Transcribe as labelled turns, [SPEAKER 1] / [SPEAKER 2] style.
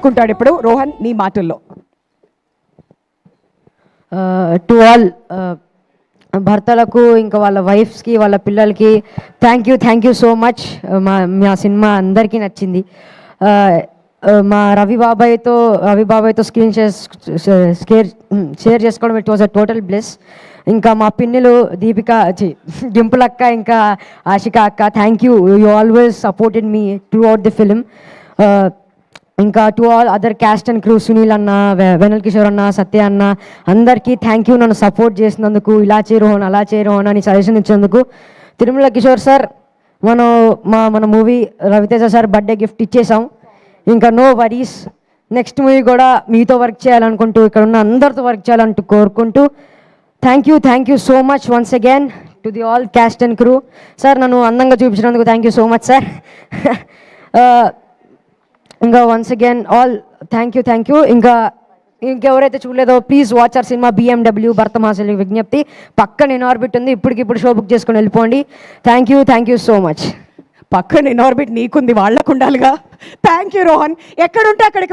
[SPEAKER 1] పంచుకుంటాడు ఇప్పుడు. రోహన్, నీ మాటల్లో.
[SPEAKER 2] టు ఆల్ భర్తలకు, ఇంకా వాళ్ళ వైఫ్స్కి, వాళ్ళ పిల్లలకి థ్యాంక్ యూ సో మచ్. మా సినిమా అందరికీ నచ్చింది. మా రవి బాబాయ్తో స్క్రీన్ షేర్ చేసుకోవడం it was a total bless. ఇంకా మా పిన్నెలు దీపిక, డింపుల్ అక్క, ఇంకా ఆశిక అక్క, thank you. You always supported me throughout the film. ఇంకా to all other cast and crew, Sunil అన్న, వెనల్ కిషోర్ అన్న, సత్య అన్న, అందరికీ థ్యాంక్ యూ. నన్ను సపోర్ట్ చేసినందుకు, ఇలా చేయరోహన్ అలా చేయరోహన్ అని సజెషన్ ఇచ్చినందుకు. తిరుమల కిషోర్ సార్, మన movie Raviteja sir birthday gift ఇచ్చేసాం. ఇంకా నో వరీస్, నెక్స్ట్ మూవీ కూడా మీతో వర్క్ చేయాలనుకుంటూ, ఇక్కడ ఉన్న అందరితో వర్క్ చేయాలంటూ కోరుకుంటూ thank you so much once again to the all cast and crew. Sir నన్ను అందంగా చూపించినందుకు thank you so much sir. ఇంకా once again all thank you. ఇంకెవరైతే చూడలేదో please watch our cinema BMW భరతమాసలి విజ్ఞప్తి. పక్కన ఇన్ఆర్బిట్ ఉంది, ఇప్పటికిప్పుడు షో బుక్ చేసుకొని వెళ్ళిపోండి. Thank you so much.
[SPEAKER 1] పక్కన ఇన్ఆర్బిట్ నీకుంది, వాళ్ళకు ఉండాలిగా. Thank you Rohan. ఎక్కడుంటే అక్కడికి